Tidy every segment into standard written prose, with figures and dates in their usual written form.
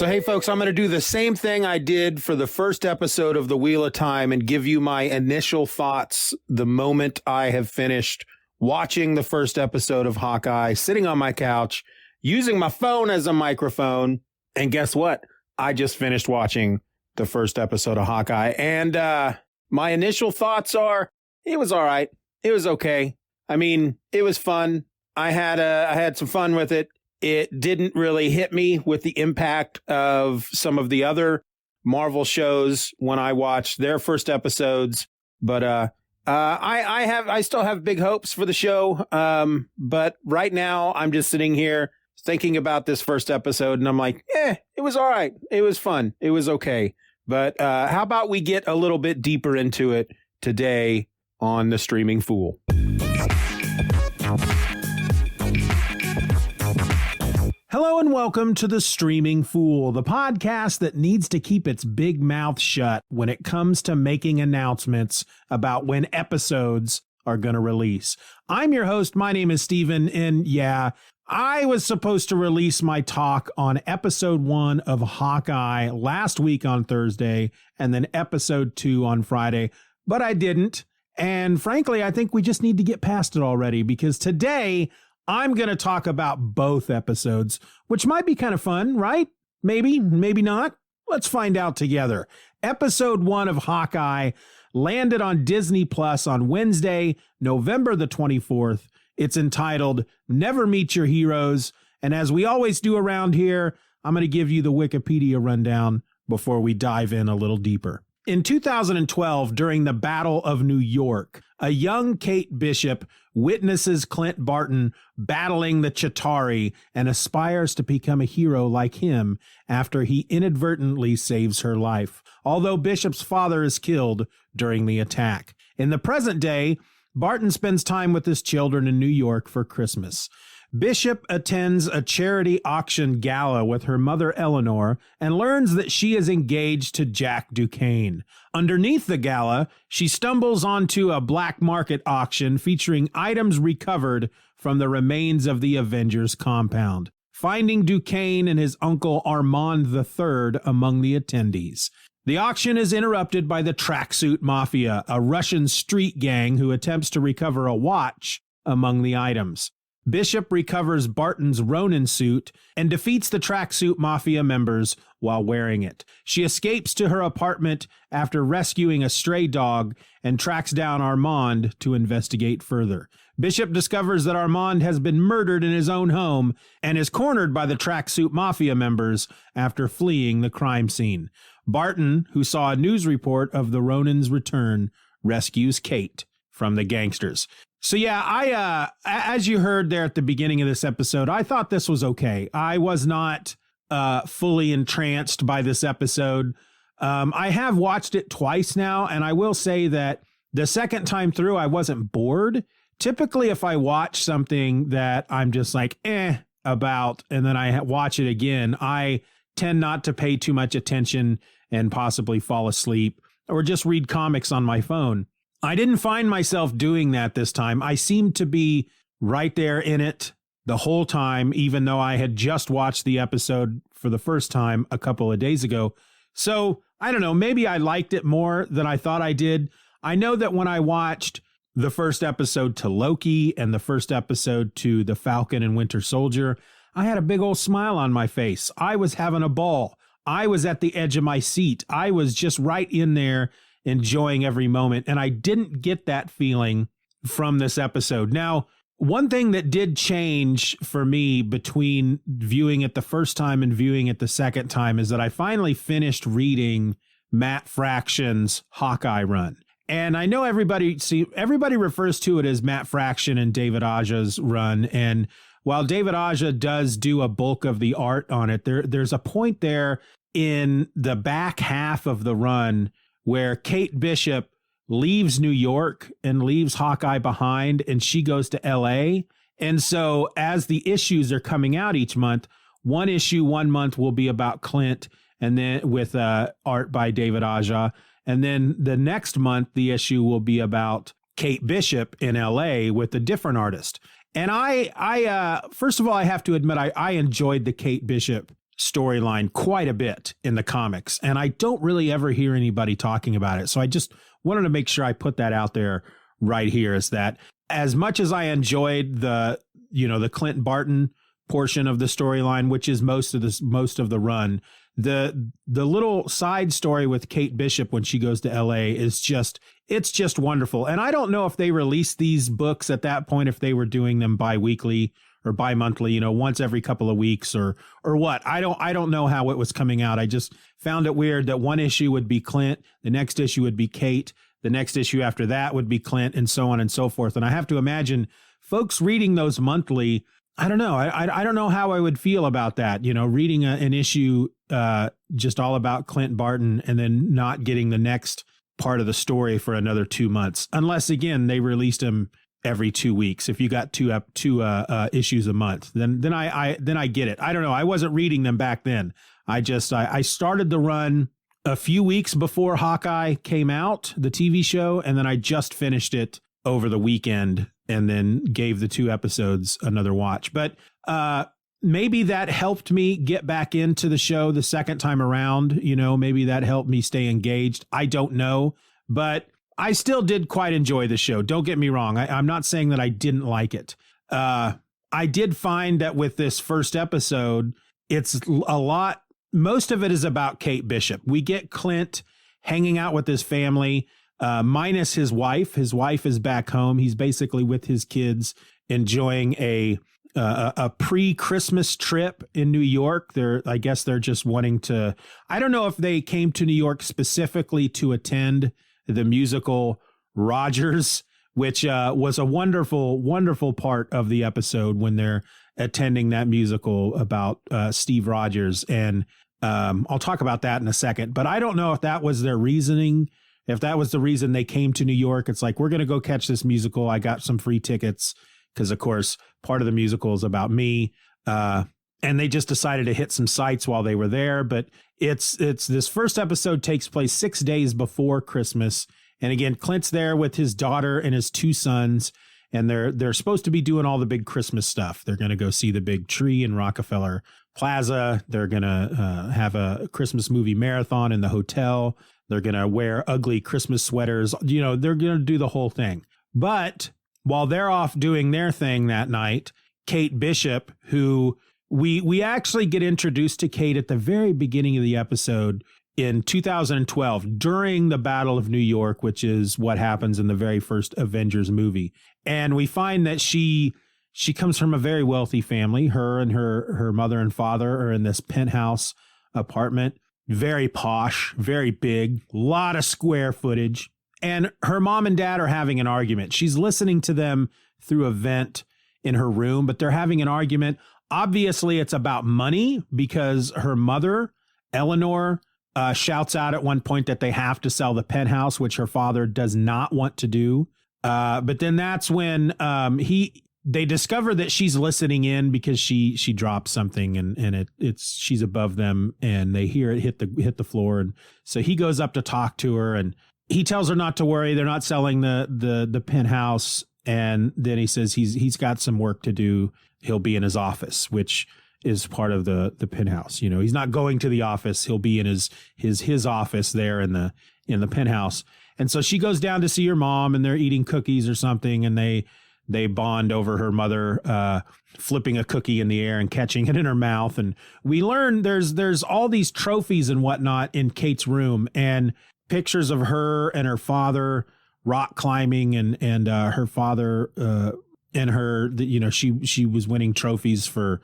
So, hey, folks, I'm going to do the same thing I did for the first episode of The Wheel of Time and give you my initial thoughts the moment I have finished watching the first episode of Hawkeye, sitting on my couch, using my phone as a microphone. And guess what? I just finished watching the first episode of Hawkeye. And my initial thoughts are, it was all right. It was okay. I mean, it was fun. I had some fun with it. It didn't really hit me with the impact of some of the other Marvel shows when I watched their first episodes. But I still have big hopes for the show. But right now I'm just sitting here thinking about this first episode and I'm like, it was all right. It was fun. It was okay. But how about we get a little bit deeper into it today on The Streaming Fool? Hello and welcome to The Streaming Fool, the podcast that needs to keep its big mouth shut when it comes to making announcements about when episodes are going to release. I'm your host. My name is Steven, and yeah, I was supposed to release my talk on episode 1 of Hawkeye last week on Thursday, and then episode 2 on Friday, but I didn't. And frankly, I think we just need to get past it already, because today I'm going to talk about both episodes, which might be kind of fun, right? Maybe, maybe not. Let's find out together. Episode 1 of Hawkeye landed on Disney Plus on Wednesday, November the 24th. It's entitled Never Meet Your Heroes. And as we always do around here, I'm going to give you the Wikipedia rundown before we dive in a little deeper. In 2012, during the Battle of New York, a young Kate Bishop witnesses Clint Barton battling the Chitauri and aspires to become a hero like him after he inadvertently saves her life, although Bishop's father is killed during the attack. In the present day, Barton spends time with his children in New York for Christmas. Bishop attends a charity auction gala with her mother Eleanor and learns that she is engaged to Jack Duquesne. Underneath the gala, she stumbles onto a black market auction featuring items recovered from the remains of the Avengers compound, finding Duquesne and his uncle Armand III among the attendees. The auction is interrupted by the Tracksuit Mafia, a Russian street gang who attempts to recover a watch among the items. Bishop recovers Barton's Ronin suit and defeats the Tracksuit Mafia members while wearing it. She escapes to her apartment after rescuing a stray dog and tracks down Armand to investigate further. Bishop discovers that Armand has been murdered in his own home and is cornered by the Tracksuit Mafia members after fleeing the crime scene. Barton, who saw a news report of the Ronin's return, rescues Kate from the gangsters. So yeah, as you heard there at the beginning of this episode, I thought this was okay. I was not fully entranced by this episode. I have watched it twice now, and I will say that the second time through, I wasn't bored. Typically, if I watch something that I'm just like, about, and then I watch it again, I tend not to pay too much attention and possibly fall asleep or just read comics on my phone. I didn't find myself doing that this time. I seemed to be right there in it the whole time, even though I had just watched the episode for the first time a couple of days ago. So I don't know, maybe I liked it more than I thought I did. I know that when I watched the first episode to Loki and the first episode to The Falcon and Winter Soldier, I had a big old smile on my face. I was having a ball. I was at the edge of my seat. I was just right in there enjoying every moment. And I didn't get that feeling from this episode. Now, one thing that did change for me between viewing it the first time and viewing it the second time is that I finally finished reading Matt Fraction's Hawkeye run. And I know everybody refers to it as Matt Fraction and David Aja's run. And while David Aja does do a bulk of the art on it, there's a point there in the back half of the run where Kate Bishop leaves New York and leaves Hawkeye behind, and she goes to LA. And so as the issues are coming out each month, one issue 1 month will be about Clint, and then with art by David Aja. And then the next month, the issue will be about Kate Bishop in LA with a different artist. And I first of all, I have to admit, I enjoyed the Kate Bishop storyline quite a bit in the comics, and I don't really ever hear anybody talking about it. So I just wanted to make sure I put that out there right here, is that as much as I enjoyed the Clint Barton portion of the storyline, which is most of the run, the little side story with Kate Bishop when she goes to LA is just wonderful. And I don't know if they released these books at that point, if they were doing them bi-weekly or bi-monthly, once every couple of weeks or what. I don't know how it was coming out. I just found it weird that one issue would be Clint, the next issue would be Kate, the next issue after that would be Clint, and so on and so forth. And I have to imagine folks reading those monthly, I don't know. I don't know how I would feel about that, reading an issue just all about Clint Barton and then not getting the next part of the story for another 2 months, unless again they released him every 2 weeks. If you got two issues a month, then I get it. I don't know. I wasn't reading them back then. I started the run a few weeks before Hawkeye came out, the TV show, and then I just finished it over the weekend and then gave the 2 episodes another watch. But maybe that helped me get back into the show the second time around. Maybe that helped me stay engaged. I don't know, but I still did quite enjoy the show. Don't get me wrong. I'm not saying that I didn't like it. I did find that with this first episode, it's a lot. Most of it is about Kate Bishop. We get Clint hanging out with his family, minus his wife. His wife is back home. He's basically with his kids enjoying a pre-Christmas trip in New York. I guess they're just wanting to, I don't know if they came to New York specifically to attend the musical Rogers, which was a wonderful, wonderful part of the episode when they're attending that musical about Steve Rogers. And I'll talk about that in a second, but I don't know if that was their reasoning. If that was the reason they came to New York, it's like, we're going to go catch this musical. I got some free tickets because, of course, part of the musical is about me. And they just decided to hit some sites while they were there. But it's this first episode takes place 6 days before Christmas. And again, Clint's there with his daughter and his 2 sons. And they're supposed to be doing all the big Christmas stuff. They're going to go see the big tree in Rockefeller Plaza. They're going to have a Christmas movie marathon in the hotel. They're going to wear ugly Christmas sweaters. They're going to do the whole thing. But while they're off doing their thing that night, Kate Bishop, who we actually get introduced to Kate at the very beginning of the episode in 2012 during the Battle of New York, which is what happens in the very first Avengers movie. And we find that she comes from a very wealthy family. Her and her mother and father are in this penthouse apartment, very posh, very big, a lot of square footage. And her mom and dad are having an argument. She's listening to them through a vent in her room, but they're having an argument. Obviously, it's about money because her mother, Eleanor, shouts out at one point that they have to sell the penthouse, which her father does not want to do. But then that's when they discover that she's listening in because she drops something and she's above them and they hear it hit the floor. And so he goes up to talk to her and he tells her not to worry. They're not selling the penthouse. And then he says he's got some work to do. He'll be in his office, which is part of the penthouse. He's not going to the office. He'll be in his office there in the penthouse. And so she goes down to see her mom and they're eating cookies or something. And they bond over her mother flipping a cookie in the air and catching it in her mouth. And we learn there's all these trophies and whatnot in Kate's room and pictures of her and her father rock climbing and her father and her, she was winning trophies for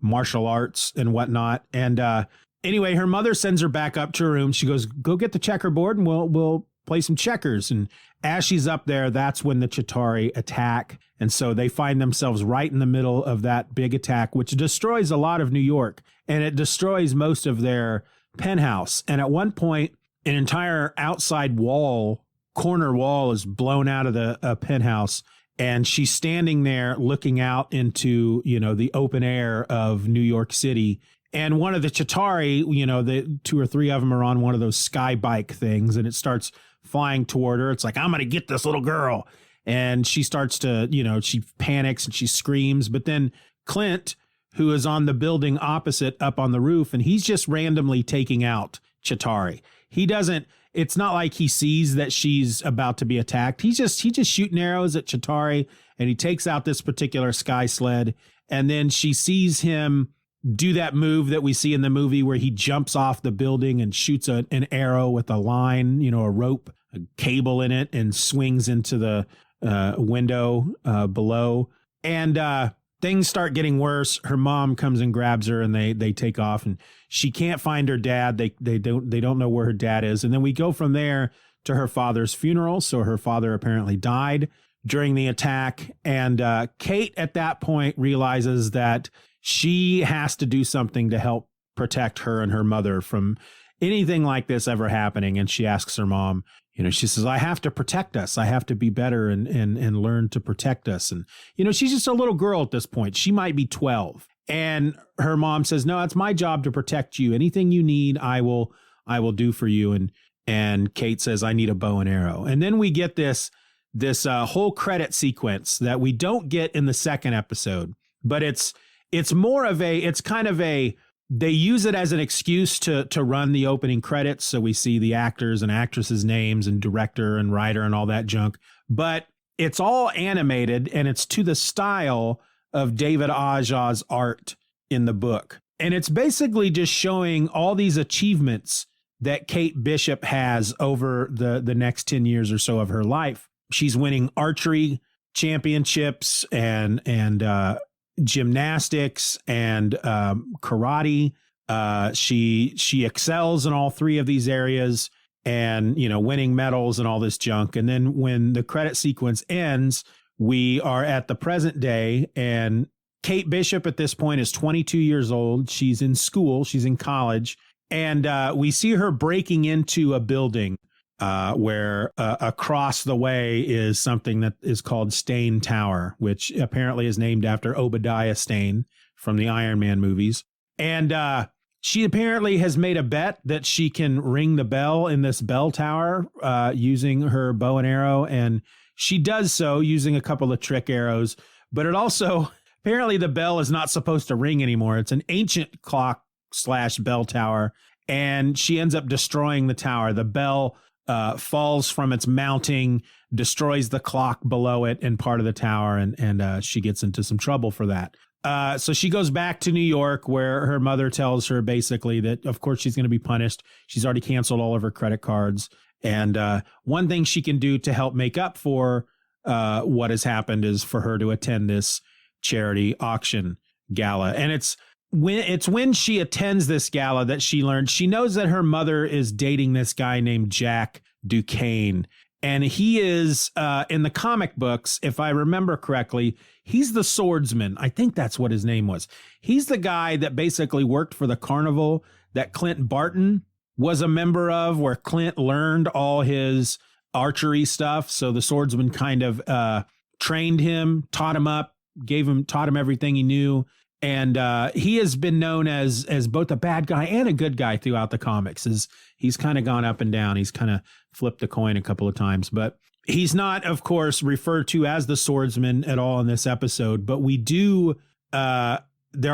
martial arts and whatnot. And anyway, her mother sends her back up to her room. She goes, go get the checkerboard and we'll play some checkers. And as she's up there, that's when the Chitauri attack. And so they find themselves right in the middle of that big attack, which destroys a lot of New York. And it destroys most of their penthouse. And at one point, an entire outside corner wall is blown out of the penthouse. And she's standing there looking out into, the open air of New York City. And one of the Chitauri, the 2 or 3 of them are on one of those sky bike things and it starts flying toward her. It's like, I'm going to get this little girl. And she starts to, she panics and she screams. But then Clint, who is on the building opposite up on the roof, and he's just randomly taking out Chitauri. He doesn't, it's not like he sees that she's about to be attacked. He's just shooting arrows at Chitauri, and he takes out this particular sky sled. And then she sees him do that move that we see in the movie where he jumps off the building and shoots an arrow with a line, a rope, a cable in it, and swings into the window below. And things start getting worse. Her mom comes and grabs her, and they take off, and she can't find her dad. They don't know where her dad is. And then we go from there to her father's funeral. So her father apparently died during the attack. And Kate at that point realizes that she has to do something to help protect her and her mother from anything like this ever happening. And she asks her mom, she says, I have to protect us. I have to be better and learn to protect us. And, she's just a little girl at this point. She might be 12. And her mom says, no, it's my job to protect you. Anything you need, I will do for you. And Kate says, I need a bow and arrow. And then we get this whole credit sequence that we don't get in the second episode, but it's kind of a, they use it as an excuse to run the opening credits. So we see the actors and actresses' names and director and writer and all that junk, but it's all animated and it's to the style of David Aja's art in the book. And it's basically just showing all these achievements that Kate Bishop has over the next 10 years or so of her life. She's winning archery championships and gymnastics and karate. She excels in all three of these areas and, winning medals and all this junk. And then when the credit sequence ends, we are at the present day, and Kate Bishop at this point is 22 years old. She's in school. She's in college. And we see her breaking into a building where across the way is something that is called Stane Tower, which apparently is named after Obadiah Stane from the Iron Man movies. And she apparently has made a bet that she can ring the bell in this bell tower using her bow and arrow. And she does so using a couple of trick arrows. But it also, apparently the bell is not supposed to ring anymore. It's an ancient clock / bell tower. And she ends up destroying the tower. The bell falls from its mounting, destroys the clock below it and part of the tower, and she gets into some trouble for that. So she goes back to New York, where her mother tells her basically that, of course, she's going to be punished. She's already canceled all of her credit cards. And one thing she can do to help make up for what has happened is for her to attend this charity auction gala. And it's when she attends this gala that she knows that her mother is dating this guy named Jack Duquesne. And he is, in the comic books, if I remember correctly, he's the swordsman. I think that's what his name was. He's the guy that basically worked for the carnival that Clint Barton was a member of, where Clint learned all his archery stuff. So the swordsman kind of trained him, taught him up, taught him everything he knew. And he has been known as both a bad guy and a good guy throughout the comics. He's kind of gone up and down. He's kind of flipped the coin a couple of times, but he's not, of course, referred to as the swordsman at all in this episode. But we do, there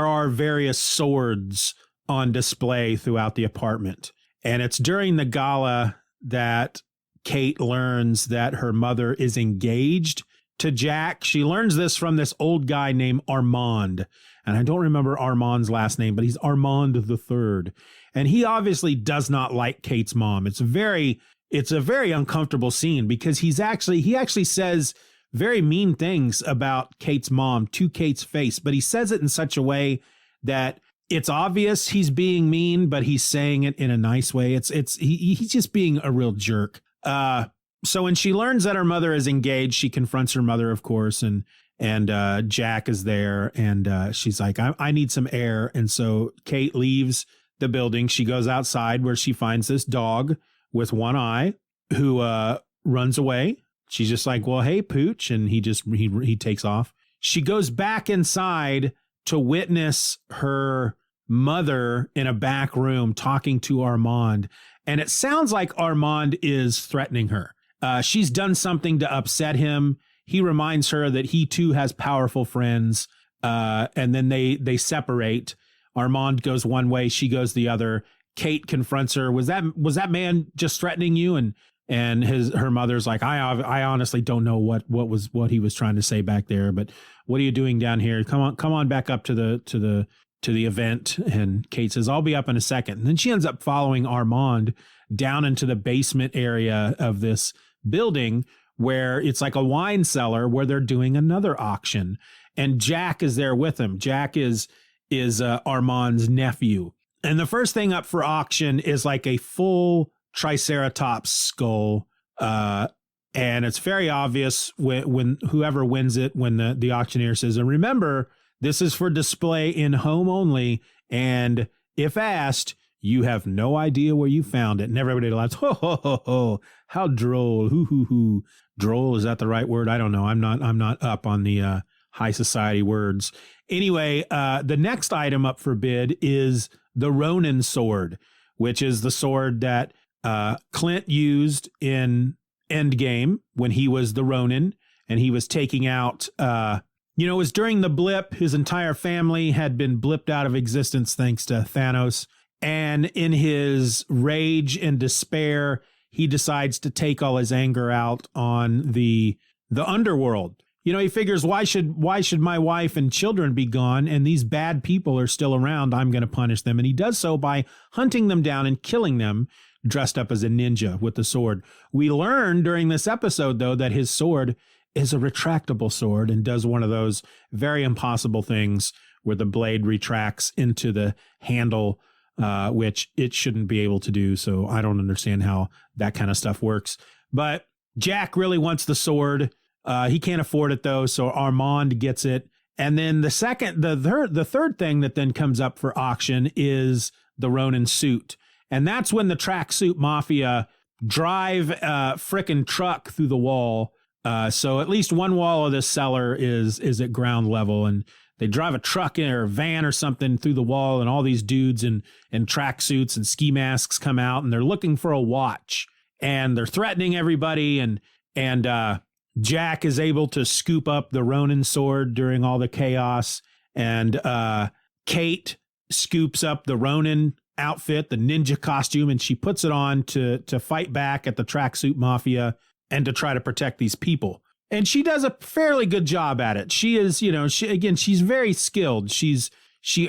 are various swords on display throughout the apartment. And it's during the gala that Kate learns that her mother is engaged to Jack. She learns this from this old guy named Armand. And I don't remember Armand's last name, but he's Armand III. And he obviously does not like Kate's mom. It's a very uncomfortable scene because he actually says very mean things about Kate's mom to Kate's face, but he says it in such a way that it's obvious he's being mean, but he's saying it in a nice way. He's just being a real jerk. So when she learns that her mother is engaged, she confronts her mother, of course, and Jack is there, and she's like, I need some air. And so Kate leaves the building. She goes outside where she finds this dog with one eye who runs away. She's just like, well, hey, Pooch. And he takes off. She goes back inside to witness her mother in a back room talking to Armand. And it sounds like Armand is threatening her. She's done something to upset him. He reminds her that he too has powerful friends. and then they separate. Armand goes one way, she goes the other. Kate confronts her. Was that man just threatening you? And her mother's like, I honestly don't know what he was trying to say back there, but what are you doing down here? Come on back up to the event. And Kate says, I'll be up in a second. And then she ends up following Armand down into the basement area of this building where it's like a wine cellar where they're doing another auction. And Jack is there with him. Jack is Armand's nephew. And the first thing up for auction is like a full Triceratops skull. And it's very obvious when whoever wins it, when the auctioneer says, and remember, this is for display in home only. And if asked, you have no idea where you found it. And everybody laughs. Ho, ho, ho, ho. How droll. Hoo, hoo, hoo. Droll. Is that the right word? I don't know. I'm not up on the high society words. Anyway, the next item up for bid is the Ronin Sword, which is the sword that Clint used in Endgame when he was the Ronin and he was taking out, it was during the blip. His entire family had been blipped out of existence thanks to Thanos. And in his rage and despair, he decides to take all his anger out on the underworld. He figures, why should my wife and children be gone and these bad people are still around? I'm going to punish them. And he does so by hunting them down and killing them dressed up as a ninja with the sword. We learn during this episode, though, that his sword is a retractable sword and does one of those very impossible things where the blade retracts into the handle, which it shouldn't be able to do. So I don't understand how that kind of stuff works. But Jack really wants the sword. He can't afford it, though, so Armand gets it. And then the third thing that then comes up for auction is the Ronin suit. And that's when the tracksuit mafia drive a frickin' truck through the wall. So at least one wall of this cellar is at ground level. And they drive a truck or a van or something through the wall, and all these dudes in tracksuits and ski masks come out, and they're looking for a watch. And they're threatening everybody, and Jack is able to scoop up the Ronin sword during all the chaos. And Kate scoops up the Ronin outfit, the ninja costume, and she puts it on to fight back at the tracksuit mafia and to try to protect these people. And she does a fairly good job at it. She is, she's very skilled. She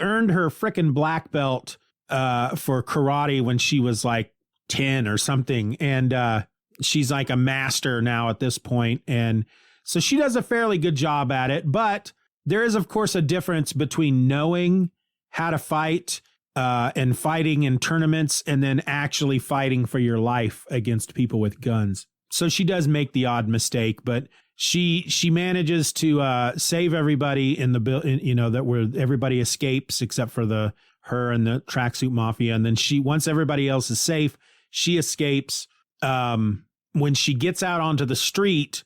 earned her frickin' black belt for karate when she was like 10 or something. And she's like a master now at this point. And so she does a fairly good job at it. But there is, of course, a difference between knowing how to fight and fighting in tournaments and then actually fighting for your life against people with guns. So she does make the odd mistake, but she manages to save everybody in the that where everybody escapes except for her and the tracksuit mafia. And then once everybody else is safe, she escapes. When she gets out onto the street,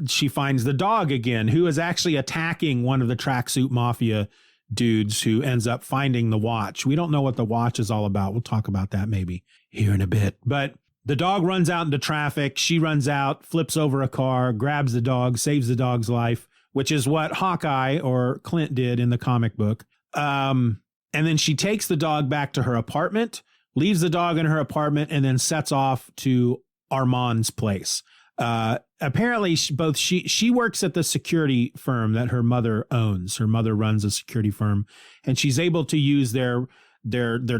she finds the dog again, who is actually attacking one of the tracksuit mafia dudes who ends up finding the watch. We don't know what the watch is all about. We'll talk about that maybe here in a bit. But the dog runs out into traffic. She runs out, flips over a car, grabs the dog, saves the dog's life, which is what Hawkeye or Clint did in the comic book. And then she takes the dog back to her apartment, leaves the dog in her apartment, and then sets off to Armand's place. Apparently she works at the security firm that her mother owns. Her mother runs a security firm, and she's able to use their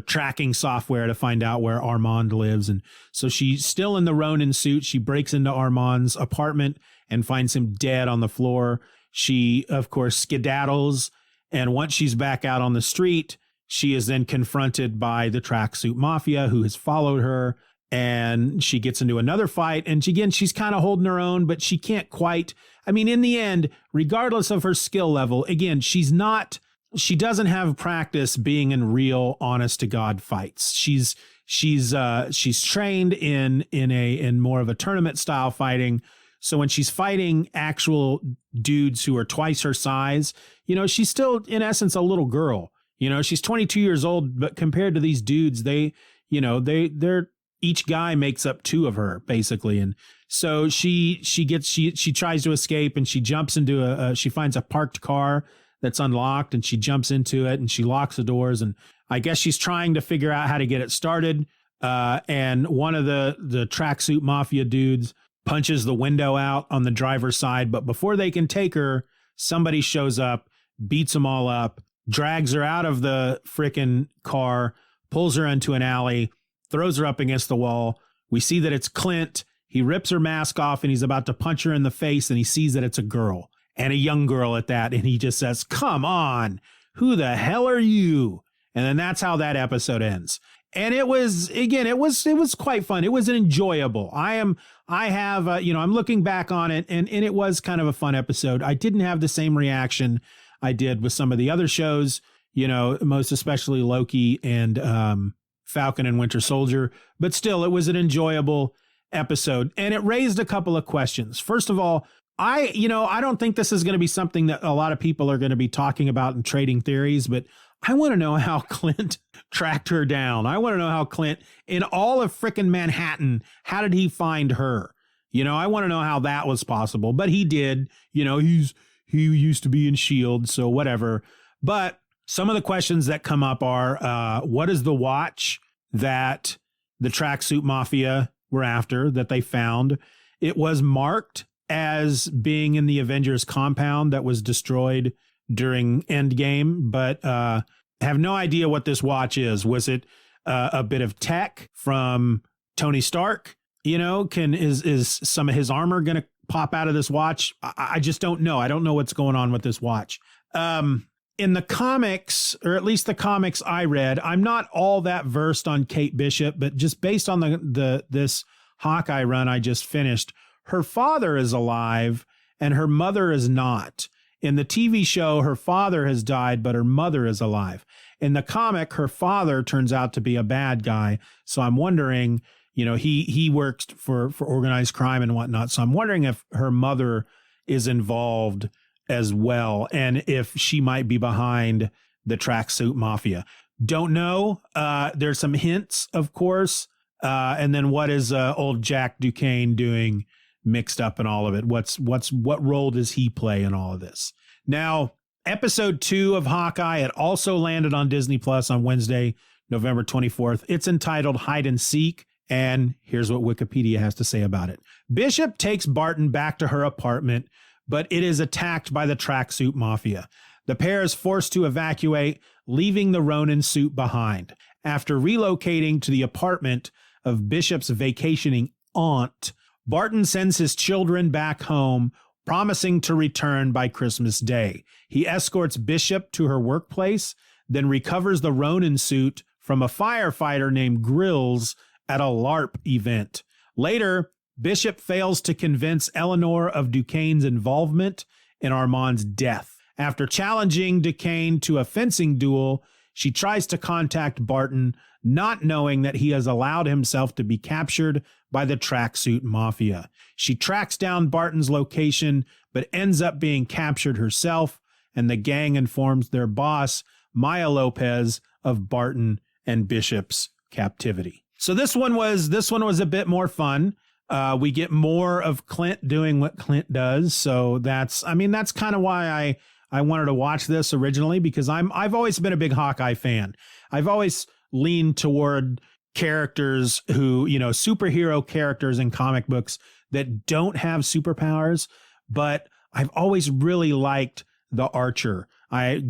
tracking software to find out where Armand lives. And so she's still in the Ronin suit. She breaks into Armand's apartment and finds him dead on the floor. She, of course, skedaddles. And once she's back out on the street, she is then confronted by the tracksuit mafia who has followed her. And she gets into another fight. And she's kind of holding her own, but she can't quite. I mean, in the end, regardless of her skill level, again, she doesn't have practice being in real, honest to God fights. She's trained in more of a tournament style fighting. So when she's fighting actual dudes who are twice her size, she's still in essence a little girl. She's 22 years old, but compared to these dudes, they're each guy makes up two of her basically. And so she tries to escape, and she jumps into she finds a parked car that's unlocked, and she jumps into it and she locks the doors, and I guess she's trying to figure out how to get it started. And one of the tracksuit mafia dudes punches the window out on the driver's side, but before they can take her, somebody shows up, beats them all up, drags her out of the frickin' car, pulls her into an alley, throws her up against the wall. We see that it's Clint. He rips her mask off and he's about to punch her in the face, and he sees that it's a girl, and a young girl at that. And he just says, "Come on, who the hell are you?" And then that's how that episode ends. And it was quite fun. It was enjoyable. I'm looking back on it, and it was kind of a fun episode. I didn't have the same reaction I did with some of the other shows, most especially Loki and Falcon and Winter Soldier, but still, it was an enjoyable episode, and it raised a couple of questions. First of all, I don't think this is going to be something that a lot of people are going to be talking about and trading theories, but I want to know how Clint tracked her down. I want to know how Clint, in all of frickin' Manhattan, how did he find her? I want to know how that was possible, but he did. He used to be in S.H.I.E.L.D., so whatever. But some of the questions that come up are, what is the watch that the tracksuit mafia were after, that they found? It was marked as being in the Avengers compound that was destroyed during Endgame, but have no idea what this watch is. Was it a bit of tech from Tony Stark? Is some of his armor going to pop out of this watch? I just don't know. I don't know what's going on with this watch. In the comics, or at least the comics I read, I'm not all that versed on Kate Bishop, but just based on this Hawkeye run I just finished, her father is alive and her mother is not. In the TV show, her father has died, but her mother is alive. In the comic, her father turns out to be a bad guy. So I'm wondering, he works for organized crime and whatnot. So I'm wondering if her mother is involved as well, and if she might be behind the tracksuit mafia. Don't know. There's some hints, of course. And then what is old Jack Duquesne doing mixed up in all of it? What role does he play in all of this? Now, episode 2 of Hawkeye, it also landed on Disney Plus on Wednesday, November 24th. It's entitled Hide and Seek, and here's what Wikipedia has to say about it. Bishop takes Barton back to her apartment, but it is attacked by the tracksuit mafia. The pair is forced to evacuate, leaving the Ronin suit behind. After relocating to the apartment of Bishop's vacationing aunt, Barton sends his children back home, promising to return by Christmas Day. He escorts Bishop to her workplace, then recovers the Ronin suit from a firefighter named Grills at a LARP event. Later, Bishop fails to convince Eleanor of Duquesne's involvement in Armand's death. After challenging Duquesne to a fencing duel, she tries to contact Barton, not knowing that he has allowed himself to be captured by the tracksuit mafia. She tracks down Barton's location, but ends up being captured herself, and the gang informs their boss, Maya Lopez, of Barton and Bishop's captivity. So this one was a bit more fun. We get more of Clint doing what Clint does. So that's kind of why I wanted to watch this originally, because I've always been a big Hawkeye fan. I've always leaned toward characters who, superhero characters in comic books that don't have superpowers, but I've always really liked the Archer.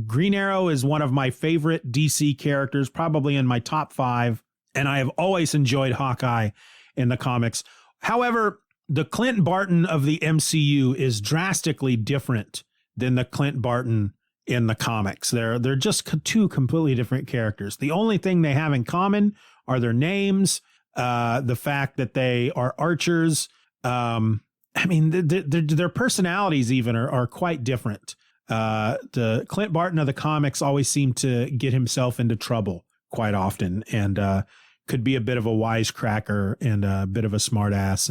Green Arrow is one of my favorite DC characters, probably in my top 5, and I have always enjoyed Hawkeye in the comics. However, the Clint Barton of the MCU is drastically different than the Clint Barton in the comics. They're just two completely different characters. The only thing they have in common are their names, the fact that they are archers. Their personalities even are quite different. The Clint Barton of the comics always seemed to get himself into trouble quite often, and could be a bit of a wisecracker and a bit of a smartass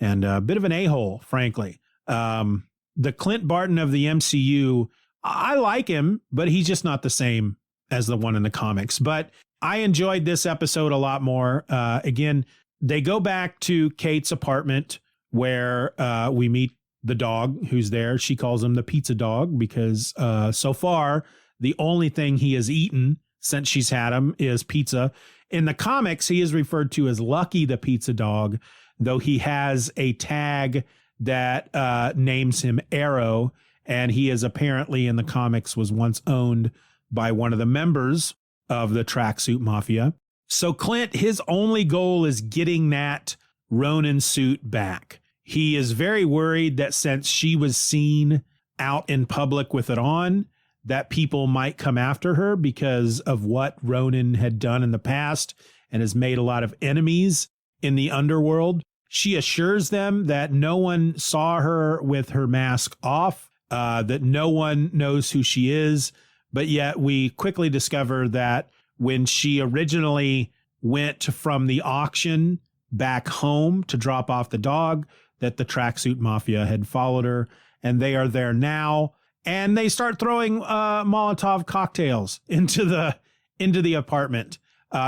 and a bit of an a-hole, frankly. The Clint Barton of the MCU, I like him, but he's just not the same as the one in the comics. But I enjoyed this episode a lot more. Again, they go back to Kate's apartment where we meet the dog who's there. She calls him the pizza dog because so far the only thing he has eaten since she's had him is pizza. In the comics, he is referred to as Lucky the pizza dog, though he has a tag that names him Arrow, and he is apparently in the comics was once owned by one of the members of the Tracksuit Mafia. So Clint, his only goal is getting that Ronin suit back. He is very worried that since she was seen out in public with it on, that people might come after her because of what Ronin had done in the past and has made a lot of enemies in the underworld. She assures them that no one saw her with her mask off, that no one knows who she is. But yet we quickly discover that when she originally went from the auction back home to drop off the dog, that the Tracksuit Mafia had followed her, and they are there now. And they start throwing Molotov cocktails into the apartment.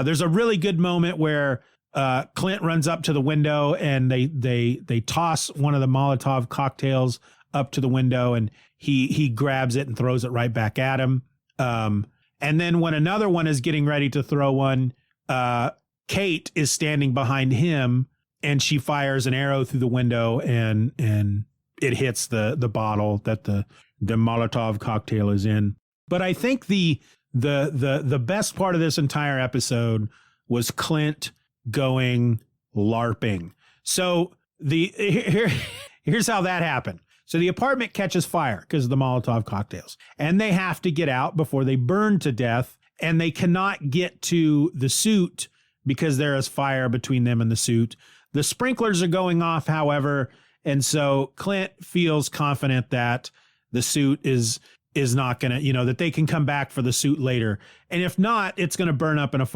There's a really good moment where Clint runs up to the window and they toss one of the Molotov cocktails up to the window, and he grabs it and throws it right back at him. And then when another one is getting ready to throw one, Kate is standing behind him, and she fires an arrow through the window, and it hits the bottle that the Molotov cocktail is in. But I think the best part of this entire episode was Clint going LARPing. So here's how that happened. So the apartment catches fire because of the Molotov cocktails, and they have to get out before they burn to death, and they cannot get to the suit because there is fire between them and the suit. The sprinklers are going off, however, and so Clint feels confident that the suit is not going to, that they can come back for the suit later. And if not, it's going to burn up in the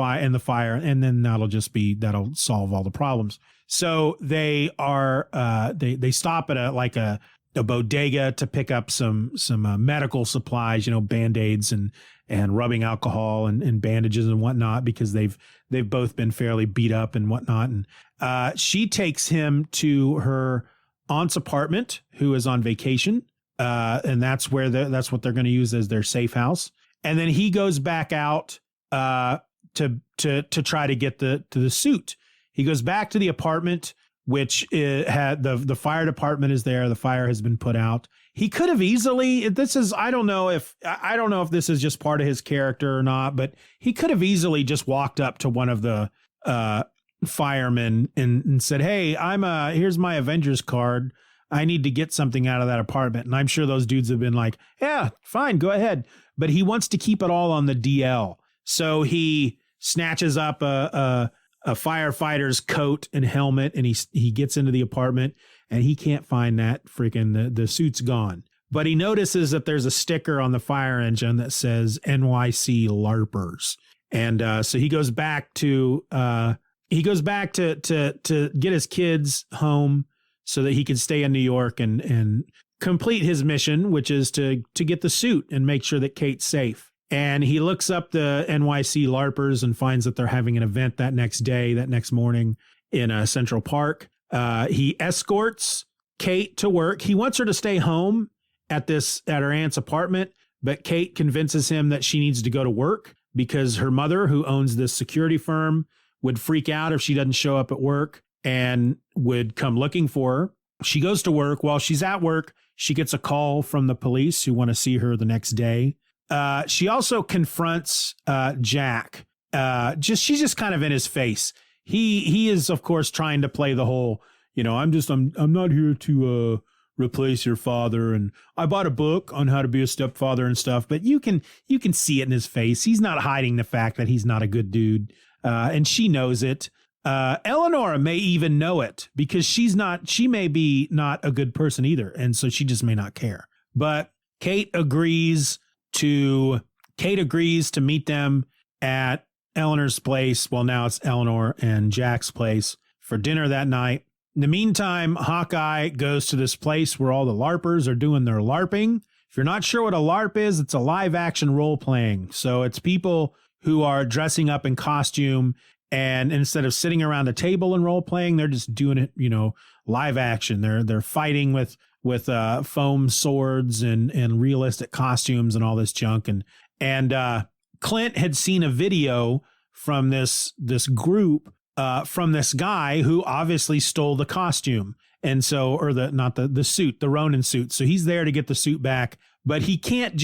fire. And then that'll solve all the problems. So they are, they stop at a bodega to pick up some medical supplies, Band-Aids and rubbing alcohol and bandages and whatnot, because they've both been fairly beat up and whatnot. And she takes him to her aunt's apartment, who is on vacation. And that's what they're going to use as their safe house. And then he goes back out to try to get to the suit. He goes back to the apartment, which had the fire department is there. The fire has been put out. He could have easily, I don't know if this is just part of his character or not, but he could have easily just walked up to one of the firemen and said, "Hey, here's my Avengers card. I need to get something out of that apartment." And I'm sure those dudes have been like, "Yeah, fine, go ahead." But he wants to keep it all on the DL. So he snatches up a firefighter's coat and helmet, and he gets into the apartment, and he can't find that the suit's gone. But he notices that there's a sticker on the fire engine that says NYC LARPers. And so he goes back to get his kids home so that he can stay in New York and complete his mission, which is to get the suit and make sure that Kate's safe. And he looks up the NYC LARPers and finds that they're having an event that next morning in Central Park. He escorts Kate to work. He wants her to stay home at her aunt's apartment, but Kate convinces him that she needs to go to work because her mother, who owns this security firm, would freak out if she doesn't show up at work and would come looking for her. She goes to work. While she's at work, she gets a call from the police who want to see her the next day. She also confronts Jack. She's just kind of in his face. He is, of course, trying to play the whole, I'm not here to replace your father, and I bought a book on how to be a stepfather and stuff. But you can see it in his face. He's not hiding the fact that he's not a good dude, and she knows it. Eleanor may even know it because she may be not a good person either. And so she just may not care, but Kate agrees to meet them at Eleanor's place. Well, now it's Eleanor and Jack's place for dinner that night. In the meantime, Hawkeye goes to this place where all the LARPers are doing their LARPing. If you're not sure what a LARP is, it's a live action role playing. So it's people who are dressing up in costume And instead of sitting around a table and role playing, they're just doing it, live action. They're fighting with foam swords and realistic costumes and all this junk. And Clint had seen a video from this group from this guy who obviously stole the costume. And so, or the suit, the Ronin suit. So he's there to get the suit back, but he can't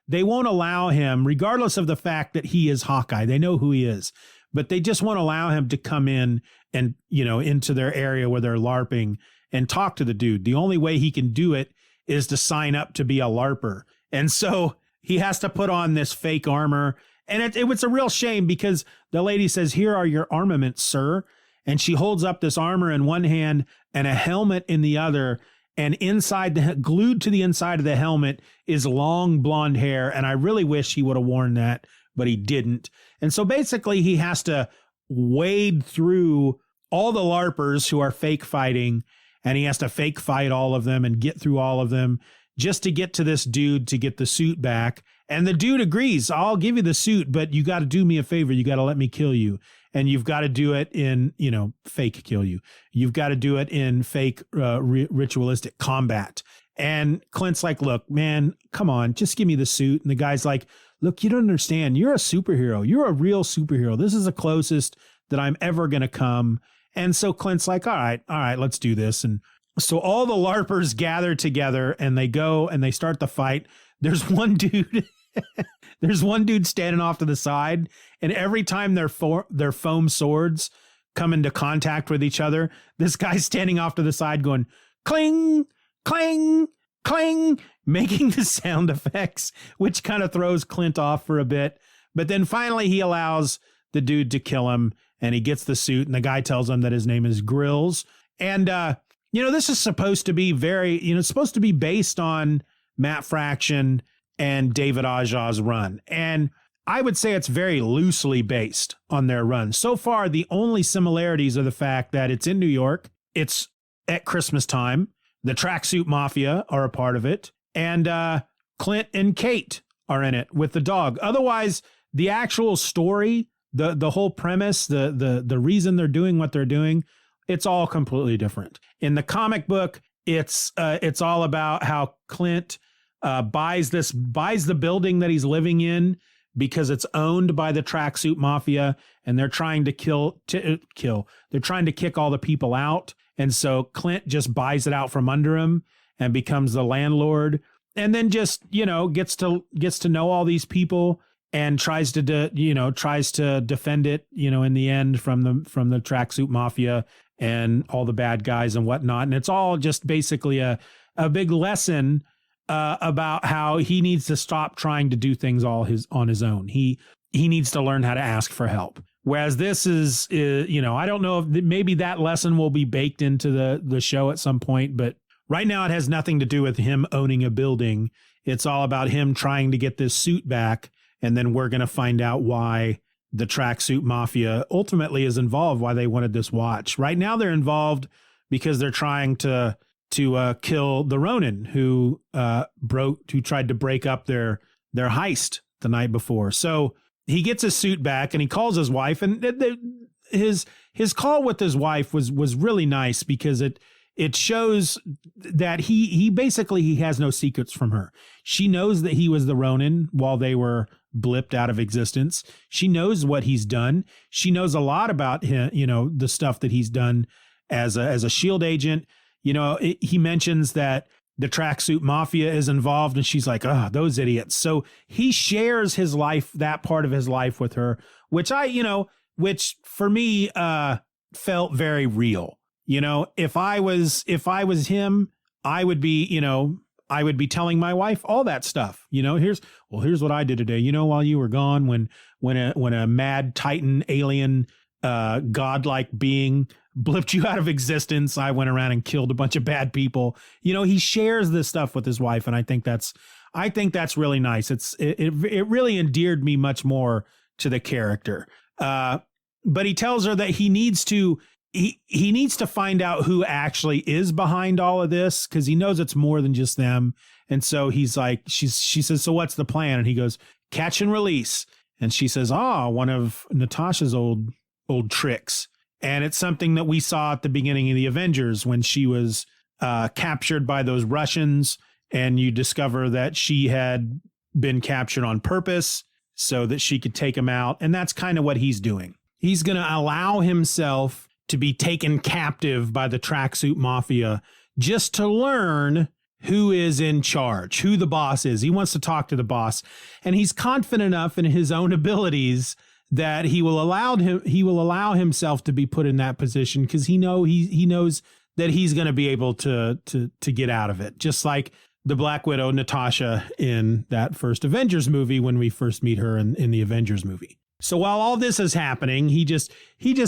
they won't allow him, regardless of the fact that he is Hawkeye. They know who he is, but they just won't allow him to come in and, into their area where they're LARPing and talk to the dude. The only way he can do it is to sign up to be a LARPer. And so he has to put on this fake armor. And it was a real shame because the lady says, "Here are your armaments, sir." And she holds up this armor in one hand and a helmet in the other. And glued to the inside of the helmet is long blonde hair. And I really wish he would have worn that, but he didn't. And so basically he has to wade through all the LARPers who are fake fighting, and he has to fake fight all of them and get through all of them just to get to this dude to get the suit back. And the dude agrees, "I'll give you the suit, but you got to do me a favor. You got to let me kill you. And you've got to do it in, fake kill you. You've got to do it in fake ritualistic combat." And Clint's like, "Look, man, come on, just give me the suit." And the guy's like, "Look, you don't understand. You're a superhero. You're a real superhero. This is the closest that I'm ever going to come." And so Clint's like, all right, let's do this. And so all the LARPers gather together and they go and they start the fight. There's one dude. There's one dude standing off to the side, and every time their foam swords come into contact with each other, this guy's standing off to the side going, cling, clang, clang, making the sound effects, which kind of throws Clint off for a bit. But then finally he allows the dude to kill him, and he gets the suit, and the guy tells him that his name is Grills. And, this is supposed to be it's supposed to be based on Matt Fraction and David Aja's run. And I would say it's very loosely based on their run. So far, the only similarities are the fact that it's in New York, it's at Christmas time, the Tracksuit Mafia are a part of it, and Clint and Kate are in it with the dog. Otherwise, the actual story, the whole premise, the reason they're doing what they're doing, it's all completely different. In the comic book, it's all about how Clint buys the building that he's living in because it's owned by the Tracksuit Mafia, and they're trying to kill. They're trying to kick all the people out, and so Clint just buys it out from under him and becomes the landlord, and then just gets to know all these people and tries to defend it in the end from the Tracksuit Mafia and all the bad guys and whatnot. And it's all just basically a big lesson about how he needs to stop trying to do things on his own. He needs to learn how to ask for help. Whereas this is I don't know if maybe that lesson will be baked into the show at some point, but right now it has nothing to do with him owning a building. It's all about him trying to get this suit back. And then we're going to find out why the Tracksuit Mafia ultimately is involved, why they wanted this watch. Right now they're involved because they're trying to kill the Ronin who tried to break up their heist the night before. So he gets his suit back and he calls his wife, and his call with his wife was really nice because it shows that he basically has no secrets from her. She knows that he was the Ronin while they were blipped out of existence. She knows what he's done. She knows a lot about him, the stuff that he's done as a SHIELD agent. He mentions that the Tracksuit Mafia is involved, and she's like, "Oh, those idiots." So he shares his life, that part of his life with her, which which for me felt very real. If I was him, I would be telling my wife all that stuff. Here's what I did today. While you were gone, when a mad Titan alien godlike being blipped you out of existence, I went around and killed a bunch of bad people. He shares this stuff with his wife, and I think that's really nice. It really endeared me much more to the character. But he tells her that he needs to find out who actually is behind all of this, because he knows it's more than just them. And so he's like, she says, "So what's the plan?" And he goes, "Catch and release." And she says, "Oh, one of Natasha's old old tricks. And it's something that we saw at the beginning of the Avengers when she was captured by those Russians, and you discover that she had been captured on purpose so that she could take him out. And that's kind of what he's doing. He's going to allow himself to be taken captive by the tracksuit mafia just to learn who is in charge, who the boss is. He wants to talk to the boss, and he's confident enough in his own abilities that he will allow himself to be put in that position because he knows that he's going to be able to get out of it. Just like the Black Widow, Natasha, in that first Avengers movie when we first meet her in the Avengers movie. So while all this is happening, he just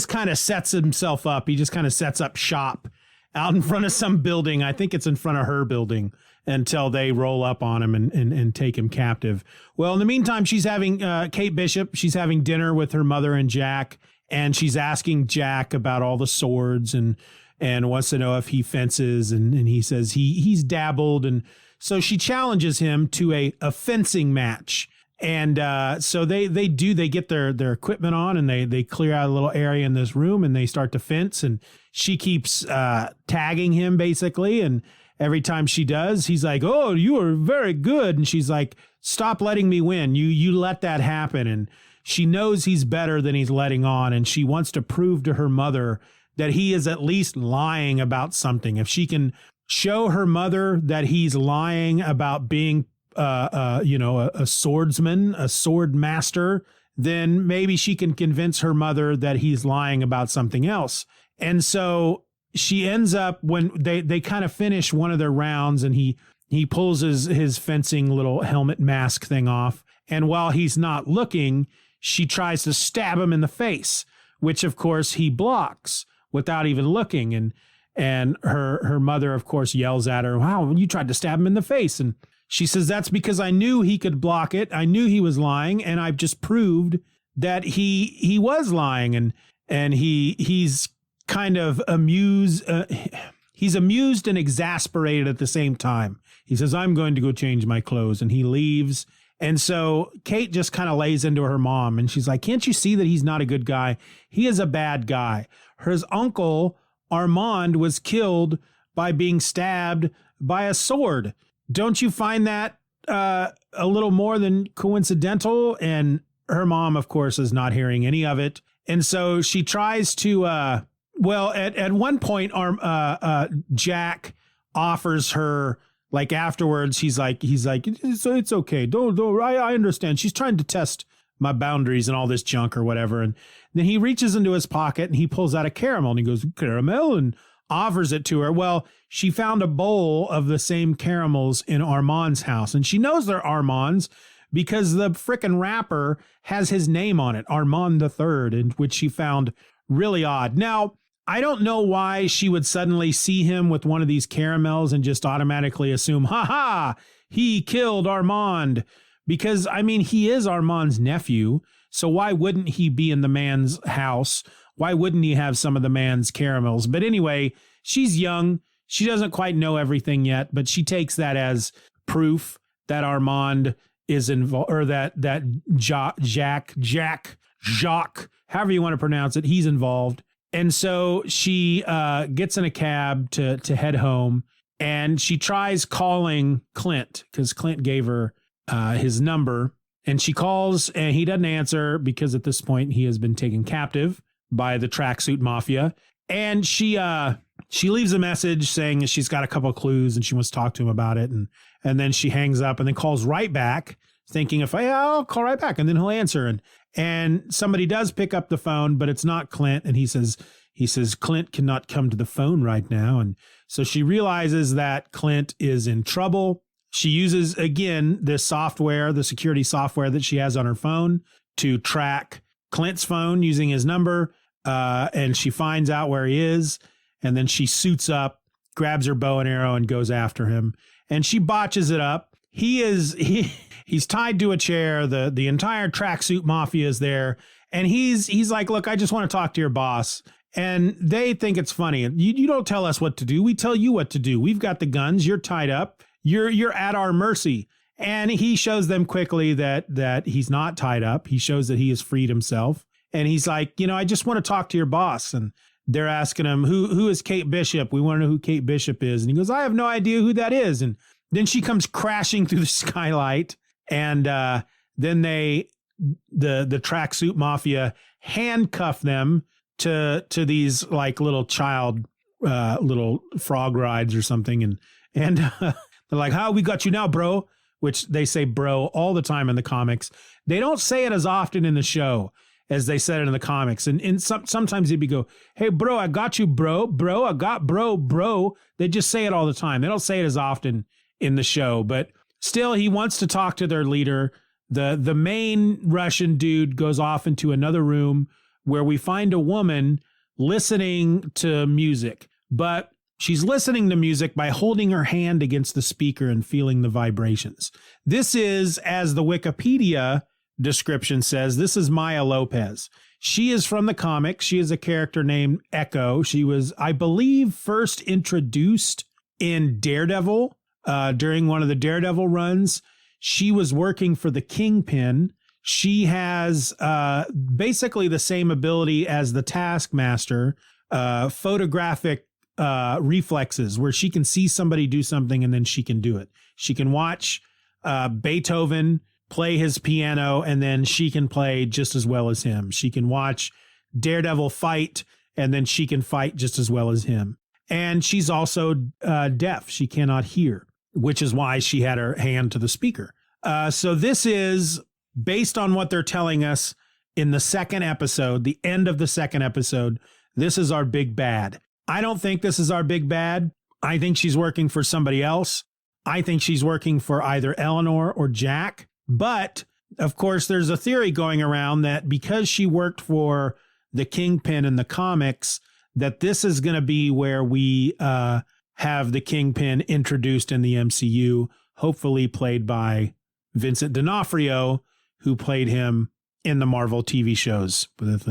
kind of sets himself up. He just kind of sets up shop out in front of some building. I think it's in front of her building until they roll up on him and take him captive. Well, in the meantime, she's having Kate Bishop. She's having dinner with her mother and Jack, and she's asking Jack about all the swords and wants to know if he fences. And he says he's dabbled. And so she challenges him to a fencing match. And so they get their equipment on, and they clear out a little area in this room, and they start to fence. And she keeps tagging him basically. And every time she does, he's like, "Oh, you are very good." And she's like, "Stop letting me win. You let that happen." And she knows he's better than he's letting on. And she wants to prove to her mother that he is at least lying about something. If she can show her mother that he's lying about being a swordsman, a sword master, then maybe she can convince her mother that he's lying about something else. And so she ends up, when they kind of finish one of their rounds, and he pulls his fencing little helmet mask thing off. And while he's not looking, she tries to stab him in the face, which of course he blocks without even looking. And her mother, of course, yells at her, "Wow, you tried to stab him in the face." And she says, "That's because I knew he could block it. I knew he was lying, and I've just proved that he was lying." And he's kind of amused. He's amused and exasperated at the same time. He says, "I'm going to go change my clothes," and he leaves. And so Kate just kind of lays into her mom, and she's like, "Can't you see that he's not a good guy? He is a bad guy. His uncle, Armand, was killed by being stabbed by a sword. Don't you find that a little more than coincidental?" And her mom, of course, is not hearing any of it. And so she tries to, at one point, Jack offers her, like afterwards, he's like, it's okay. Don't, I understand. She's trying to test my boundaries and all this junk or whatever. And then he reaches into his pocket and he pulls out a caramel, and he goes, "Caramel," and offers it to her. Well, she found a bowl of the same caramels in Armand's house, and she knows they're Armand's because the frickin' wrapper has his name on it, Armand III, and which she found really odd. Now, I don't know why she would suddenly see him with one of these caramels and just automatically assume, he killed Armand, because, I mean, he is Armand's nephew, so why wouldn't he be in the man's house? Why wouldn't he have some of the man's caramels? But anyway, she's young. She doesn't quite know everything yet, but she takes that as proof that Armand is involved, or that Jacques, however you want to pronounce it, he's involved. And so she gets in a cab to head home, and she tries calling Clint because Clint gave her his number, and she calls, and he doesn't answer because at this point he has been taken captive by the tracksuit mafia. And she leaves a message saying she's got a couple of clues and she wants to talk to him about it. And then she hangs up and then calls right back, thinking I'll call right back and then he'll answer. And somebody does pick up the phone, but it's not Clint. And he says, Clint cannot come to the phone right now. And so she realizes that Clint is in trouble. She uses, again, this software, the security software that she has on her phone, to track Clint's phone using his number. And she finds out where he is. And then she suits up, grabs her bow and arrow, and goes after him. And she botches it up. He's tied to a chair. The entire tracksuit mafia is there. And he's like, "Look, I just want to talk to your boss." And they think it's funny. You don't tell us what to do. We tell you what to do. We've got the guns. You're tied up. You're at our mercy. And he shows them quickly that he's not tied up. He shows that he has freed himself. And he's like, I just want to talk to your boss. And they're asking him, who is Kate Bishop? We want to know who Kate Bishop is. And he goes, I have no idea who that is. And then she comes crashing through the skylight. And then the tracksuit mafia handcuff them to these like little frog rides or something. And they're like, how we got you now, bro? Which they say bro all the time in the comics. They don't say it as often in the show as they said it in the comics. And sometimes they'd go, hey, bro, I got you, bro. Bro, I got bro. They just say it all the time. They don't say it as often in the show. But still, he wants to talk to their leader. The main Russian dude goes off into another room where we find a woman listening to music. But she's listening to music by holding her hand against the speaker and feeling the vibrations. This is, as the Wikipedia description says, this is Maya Lopez. She is from the comics. She is a character named Echo. She was, I believe, first introduced in Daredevil during one of the Daredevil runs. She was working for the Kingpin. She has basically the same ability as the Taskmaster, photographic reflexes, where she can see somebody do something and then she can do it. She can watch Beethoven play his piano and then she can play just as well as him. She can watch Daredevil fight and then she can fight just as well as him. And she's also deaf. She cannot hear, which is why she had her hand to the speaker. So this is based on what they're telling us in the second episode, the end of the second episode. This is our big bad. I don't think this is our big bad. I think she's working for somebody else. I think she's working for either Eleanor or Jack. But, of course, there's a theory going around that because she worked for the Kingpin in the comics, that this is going to be where we have the Kingpin introduced in the MCU, hopefully played by Vincent D'Onofrio, who played him in the Marvel TV shows with,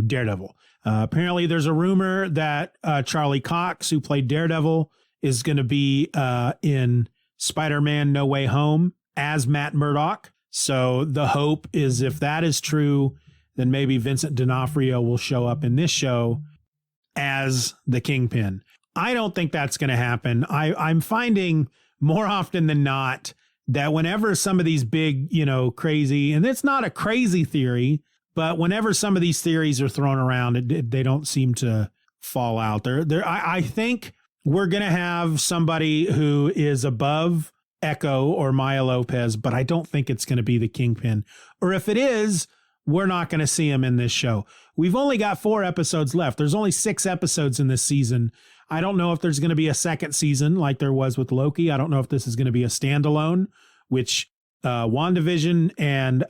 Daredevil. Apparently, there's a rumor that Charlie Cox, who played Daredevil, is going to be in Spider-Man No Way Home as Matt Murdock. So the hope is, if that is true, then maybe Vincent D'Onofrio will show up in this show as the Kingpin. I don't think that's going to happen. I'm finding more often than not that whenever some of these big, crazy, and it's not a crazy theory, but whenever some of these theories are thrown around, they don't seem to fall out. I think we're going to have somebody who is above Echo or Maya Lopez, but I don't think it's going to be the Kingpin. Or if it is, we're not going to see him in this show. We've only got 4 episodes left. There's only 6 episodes in this season. I don't know if there's going to be a second season like there was with Loki. I don't know if this is going to be a standalone, which WandaVision and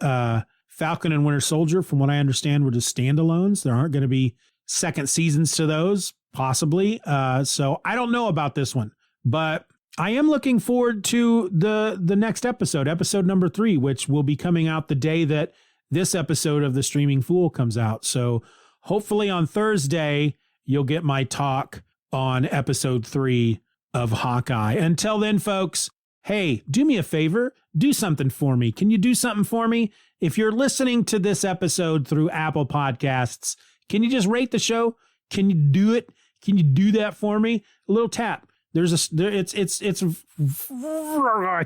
Falcon and Winter Soldier, from what I understand, were just standalones. There aren't going to be second seasons to those, possibly. So I don't know about this one, but I am looking forward to the next episode number 3, which will be coming out the day that this episode of The Streaming Fool comes out. So hopefully on Thursday, you'll get my talk on episode 3 of Hawkeye. Until then, folks, hey, do me a favor. Do something for me. Can you do something for me? If you're listening to this episode through Apple Podcasts, can you just rate the show? Can you do it? Can you do that for me? A little tap. I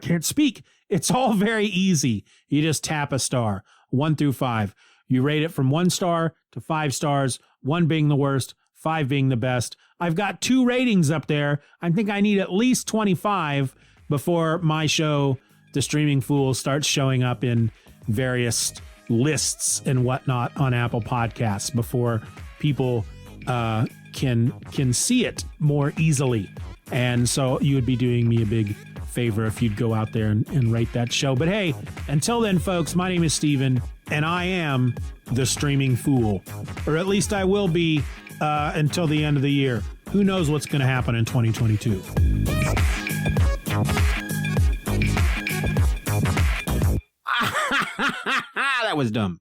can't speak. It's all very easy. You just tap a star, 1 through 5. You rate it from 1 star to 5 stars, 1 being the worst, 5 being the best. I've got 2 ratings up there. I think I need at least 25 before my show, The Streaming Fool, starts showing up in various lists and whatnot on Apple Podcasts before people can see it more easily. And so you would be doing me a big favor if you'd go out there and rate that show. But hey, until then, folks, my name is Steven, and I am the Streaming Fool. Or at least I will be until the end of the year. Who knows what's going to happen in 2022? That was dumb.